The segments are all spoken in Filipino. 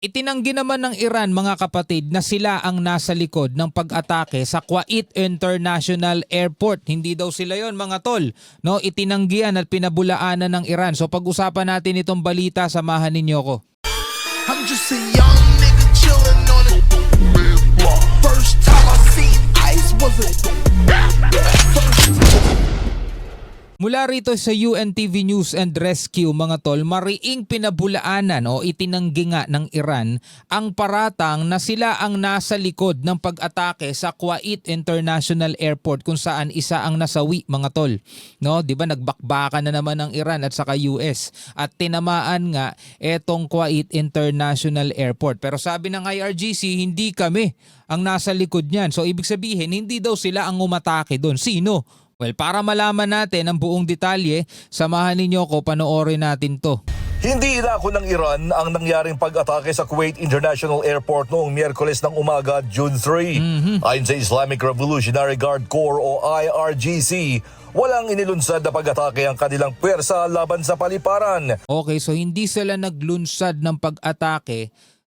Itinanggi naman ng Iran, mga kapatid, na sila ang nasa likod ng pag-atake sa Kuwait International Airport. Hindi daw sila yon, mga tol. No, itinanggihan at pinabulaanan ng Iran. So pag-usapan natin itong balita, samahan ninyo ko. I'm just a young nigga chillin' on it. First time I seen ice was a Mula rito sa UNTV News and Rescue, mga tol, mariing pinabulaanan o itinanggi nga ng Iran ang paratang na sila ang nasa likod ng pag-atake sa Kuwait International Airport kung saan isa ang nasawi, mga tol. No, 'di ba nagbakbakan na naman ng Iran at saka US at tinamaan nga etong Kuwait International Airport. Pero sabi ng IRGC, hindi kami ang nasa likod niyan. So ibig sabihin, hindi daw sila ang umatake doon. Sino? Well, para malaman natin ang buong detalye, samahan ninyo ko, panoorin natin to. Hindi inako ng Iran ang nangyaring pag-atake sa Kuwait International Airport noong Miyerkules ng umaga, June 3. Ayon sa Islamic Revolutionary Guard Corps o IRGC, walang inilunsad na pag-atake ang kanilang pwersa laban sa paliparan. Okay, so hindi sila naglunsad ng pag-atake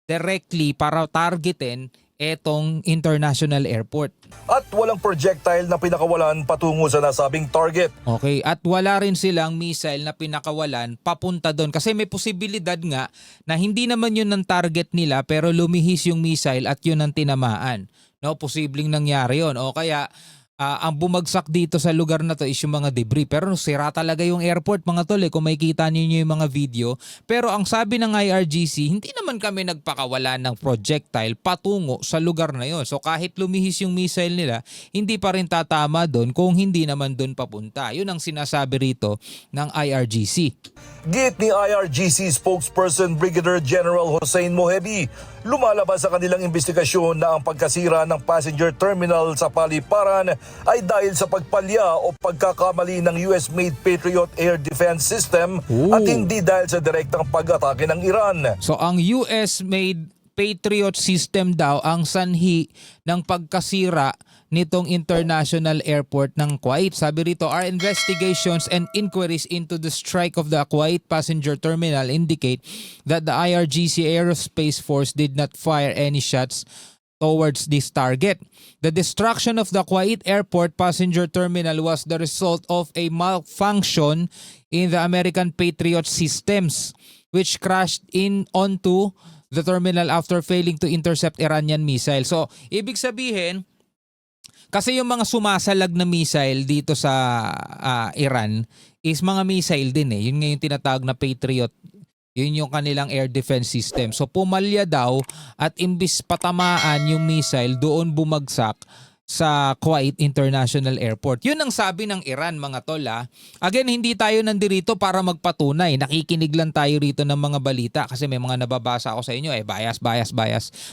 directly para targetin etong international airport. At walang projectile na pinakawalan patungo sa nasabing target. Okay, at wala rin silang missile na pinakawalan papunta doon kasi may posibilidad nga na hindi naman yun ang target nila pero lumihis yung missile at yun ang tinamaan. No, posibleng nangyari yun. O kaya ang bumagsak dito sa lugar na to is yung mga debris. Pero sira talaga yung airport, mga tol, kung makikita niyo yung mga video. Pero ang sabi ng IRGC, hindi naman kami nagpakawala ng projectile patungo sa lugar na yon. So kahit lumihis yung missile nila, hindi pa rin tatama doon kung hindi naman doon papunta. Yun ang sinasabi rito ng IRGC. Git ni IRGC spokesperson Brigadier General Hossein Mohebi, lumalabas sa kanilang investigasyon na ang pagkasira ng passenger terminal sa paliparan ay dahil sa pagpalya o pagkakamali ng US-made Patriot Air Defense System at hindi dahil sa direktang pag-atake ng Iran. So ang US-made Patriot System daw ang sanhi ng pagkasira nitong international airport ng Kuwait. Sabi rito, our investigations and inquiries into the strike of the Kuwait passenger terminal indicate that the IRGC Aerospace Force did not fire any shots towards this target. The destruction of the Kuwait Airport passenger terminal was the result of a malfunction in the American Patriot systems, which crashed in onto the terminal after failing to intercept Iranian missile. So, ibig sabihin, kasi yung mga sumasalag na missile dito sa Iran is mga missile din eh. Yun nga yung tinatawag na Patriot. Yun yung kanilang air defense system. So pumalya daw at imbis patamaan yung missile, doon bumagsak sa Kuwait International Airport. Yun ang sabi ng Iran, mga tol. Again, hindi tayo nandirito para magpatunay. Nakikinig lang tayo rito ng mga balita kasi may mga nababasa ako sa inyo bias.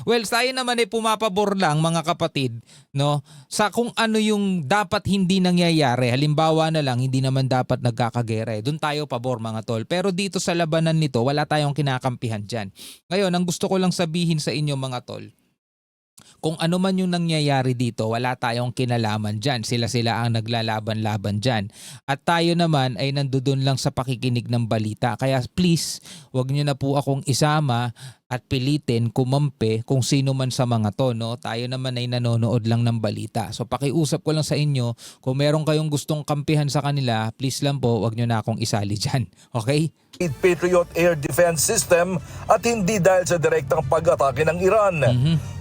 Well, tayo naman ay pumapabor lang, mga kapatid, no, sa kung ano yung dapat hindi nangyayari. Halimbawa na lang, hindi naman dapat nagkakagera. Doon tayo pabor, mga tol. Pero dito sa labanan nito, wala tayong kinakampihan dyan. Ngayon, ang gusto ko lang sabihin sa inyo, mga tol, kung ano man yung nangyayari dito, wala tayong kinalaman dyan. Sila ang naglalaban-laban dyan. At tayo naman ay nandoon lang sa pakikinig ng balita. Kaya please, wag nyo na po akong isama at pilitin kumampi kung sino man sa mga to. No? Tayo naman ay nanonood lang ng balita. So pakiusap ko lang sa inyo, kung meron kayong gustong kampihan sa kanila, please lang po, wag nyo na akong isali dyan. Okay? Patriot Air Defense System at hindi dahil sa direktang pag-atake ng Iran.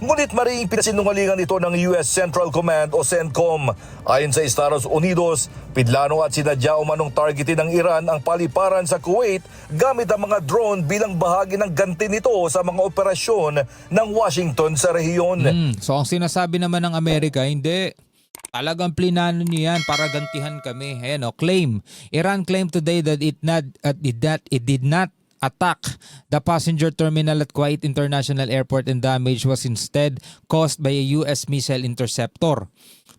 Ngunit maring pinasinungalingan ito ng US Central Command o CENTCOM. Ayon sa Estados Unidos, pidlano at sinadya umanong targetin ng Iran ang paliparan sa Kuwait gamit ang mga drone bilang bahagi ng ganti nito sa mga operasyon ng Washington sa rehiyon. So ang sinasabi naman ng Amerika, hindi. Talagang plinano niyo yan para gantihan kami. Ayan, claim. Iran claimed today that it did not attack the passenger terminal at Kuwait International Airport and damage was instead caused by a US missile interceptor.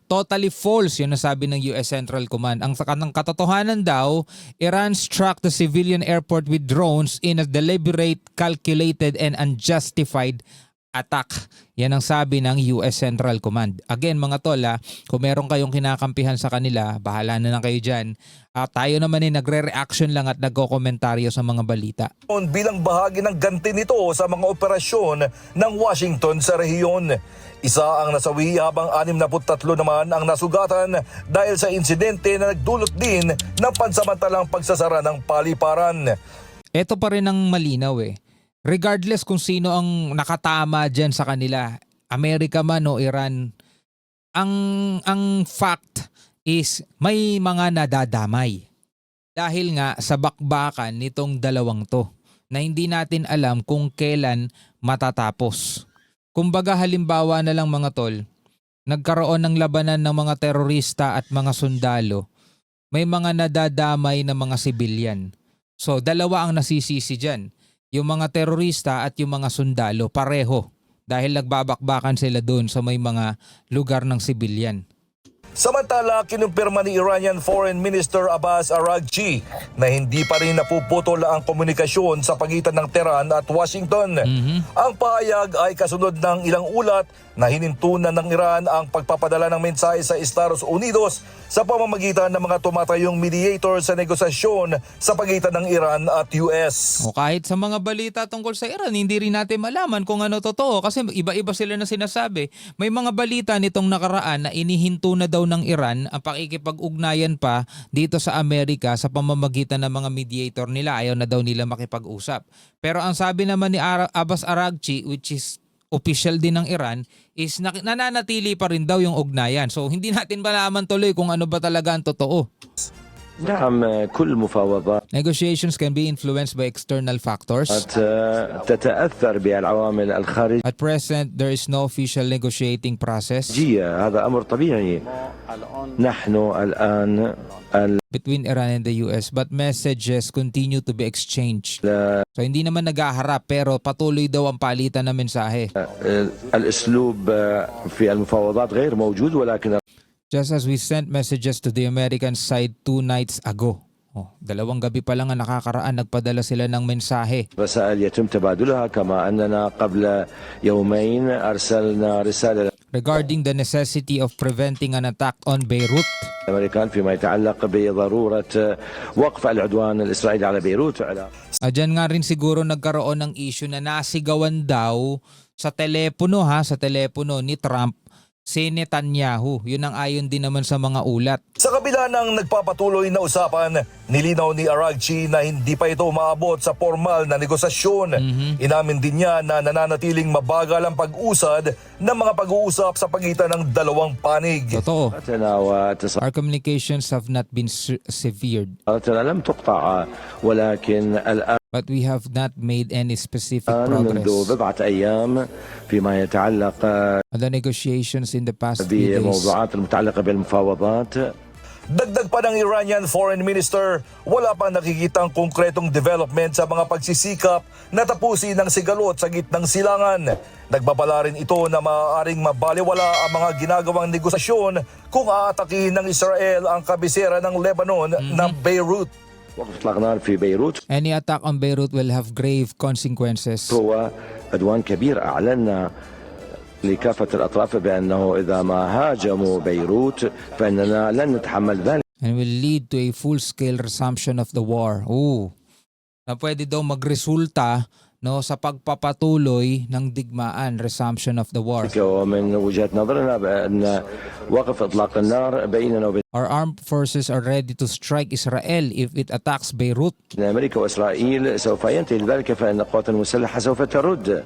Totally false, yun nasabi ng US Central Command. Ang katotohanan daw, Iran struck the civilian airport with drones in a deliberate, calculated, and unjustified attack. Yan ang sabi ng US Central Command. Again mga tol, kung meron kayong kinakampihan sa kanila, bahala na lang kayo dyan. Tayo naman nagre-reaction lang at nagko-komentaryo sa mga balita. Bilang bahagi ng ganti nito sa mga operasyon ng Washington sa rehiyon. Isa ang nasawi habang 63 naman ang nasugatan dahil sa insidente na nagdulot din ng pansamantalang pagsasara ng paliparan. Ito pa rin ang malinaw Regardless kung sino ang nakatama dyan sa kanila, Amerika man o Iran, ang fact is may mga nadadamay. Dahil nga sa bakbakan nitong dalawang to na hindi natin alam kung kailan matatapos. Kumbaga halimbawa na lang mga tol, nagkaroon ng labanan ng mga terorista at mga sundalo, may mga nadadamay na mga sibilyan. So dalawa ang nasisisi dyan. Yung mga terorista at yung mga sundalo pareho dahil nagbabakbakan sila doon sa may mga lugar ng sibilyan. Samantala, kinumpirma ni Iranian Foreign Minister Abbas Araghchi na hindi pa rin napuputol ang komunikasyon sa pagitan ng Tehran at Washington. Ang pahayag ay kasunod ng ilang ulat na hinintunan ng Iran ang pagpapadala ng mensahe sa Estados Unidos sa pamamagitan ng mga tumatayong mediator sa negosasyon sa pagitan ng Iran at US. O kahit sa mga balita tungkol sa Iran, hindi rin natin malaman kung ano totoo kasi iba-iba sila na sinasabi. May mga balita nitong nakaraan na inihinto na daw ng Iran ang pakikipag-ugnayan pa dito sa Amerika sa pamamagitan ng mga mediator nila. Ayaw na daw nila makipag-usap. Pero ang sabi naman ni Abbas Araghchi, which is official din ng Iran, is nananatili pa rin daw yung ugnayan. So hindi natin malaman tuloy kung ano ba talaga ang totoo. نعم كل مفاوضات Negotiations can be influenced by external factors. تتأثر بالعوامل الخارجية. At present, there is no official negotiating process هذا أمر طبيعي. نحن الآن between Iran and the US, but messages continue to be exchanged. So hindi naman naghaharap pero patuloy daw ang palitan ng mensahe. الأسلوب في المفاوضات غير موجود ولكن Just as we sent messages to the American side 2 nights ago. 2 gabi pa lang ang nakakaraan, nagpadala sila ng mensahe. رسائل يتم تبادلها كما أننا قبل يومين أرسلنا رسالة Regarding the necessity of preventing an attack on Beirut. الأمريكان فيما يتعلق بضرورة وقف العدوان الإسرائيلي على بيروت. Diyan nga rin siguro nagkaroon ng issue na nasigawan daw sa telepono ni Trump si Netanyahu. Yun ang ayon din naman sa mga ulat. Sa kabila ng nagpapatuloy na usapan, nilinaw ni Araghchi na hindi pa ito umaabot sa formal na negosasyon. Inamin din niya na nananatiling mabagal ang pag-usad ng mga pag-uusap sa pagitan ng dalawang panig. Totoo. Our communications have not been severed. لم تقطع ولكن الآن But we have not made any specific منذ progress. بضعة أيام فيما يتعلق On the negotiations in the past few days. بموضوعات المتعلقة بالمفاوضات. Dagdag pa ng Iranian Foreign Minister, wala pang nakikitang konkretong development sa mga pagsisikap na tapusin ng sigalot sa gitnang silangan. Nagbabala rin ito na maaaring mabaliwala ang mga ginagawang negosasyon kung aatakihin ng Israel ang kabisera ng Lebanon na Beirut. وقف إطلاق نار في بيروت Any attack on Beirut will have grave consequences. هو عدوان كبير. أعلنا لكافة الأطراف بأنه إذا ما هاجموا بيروت فإننا لن نتحمل ذلك. And will lead to a full-scale resumption of the war. Na pwede daw magresulta sa pagpapatuloy ng digmaan, resumption of the war. ومن وجهة نظرنا بأن وقف إطلاق النار بيننا وبين Our armed forces are ready to strike Israel if it attacks Beirut. أمريكا وإسرائيل سوف ينتهي ذلك فإن القوات المسلحة سوف ترد.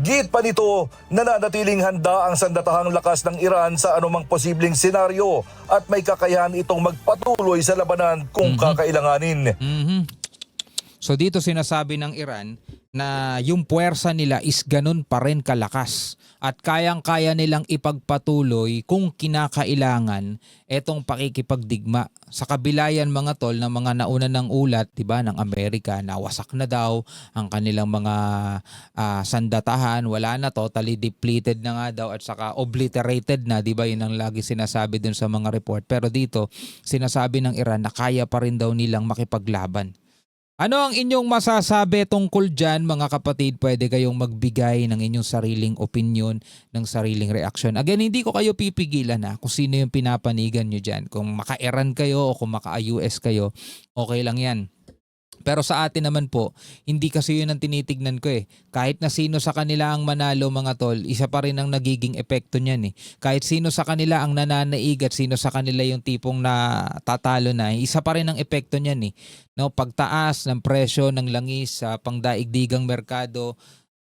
Git pa nito, nananatiling handa ang sandatahang lakas ng Iran sa anumang posibleng senaryo at may kakayahan itong magpatuloy sa labanan kung kakailanganin. So dito sinasabi ng Iran na yung puwersa nila is ganun pa rin kalakas at kayang-kaya nilang ipagpatuloy kung kinakailangan etong pakikipagdigma. Sa kabila yan mga tol ng mga nauna ng ulat, 'di ba, ng Amerika, nawasak na daw ang kanilang mga sandatahan, wala na, totally depleted na nga daw at saka obliterated na, 'di ba? Yun ang lagi sinasabi dun sa mga report. Pero dito sinasabi ng Iran na kaya pa rin daw nilang makipaglaban. Ano ang inyong masasabi tungkol dyan mga kapatid? Pwede kayong magbigay ng inyong sariling opinion, ng sariling reaksyon. Again, hindi ko kayo pipigilan kung sino yung pinapanigan nyo dyan. Kung maka-Iran kayo o kung maka-US kayo, okay lang yan. Pero sa atin naman po, hindi kasi yun ang tinitignan ko eh. Kahit na sino sa kanila ang manalo mga tol, isa pa rin ang nagiging epekto niyan eh. Kahit sino sa kanila ang nananaig at sino sa kanila yung tipong na tatalo na, isa pa rin ang epekto niyan eh. No, pagtaas ng presyo ng langis sa pangdaigdigang merkado,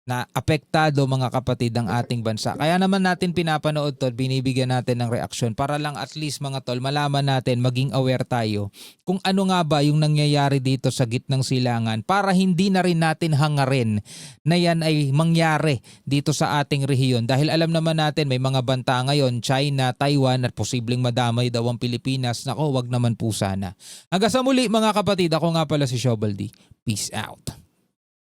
na apektado mga kapatid ang ating bansa. Kaya naman natin pinapanood to, binibigyan natin ng reaksyon para lang at least mga tol, malaman natin, maging aware tayo kung ano nga ba yung nangyayari dito sa gitnang silangan para hindi na rin natin hangarin na yan ay mangyari dito sa ating rehiyon. Dahil alam naman natin may mga banta ngayon, China, Taiwan at posibleng madamay daw ang Pilipinas. Nako, wag naman po sana. Hanggang sa muli mga kapatid, ako nga pala si Shobaldi. Peace out.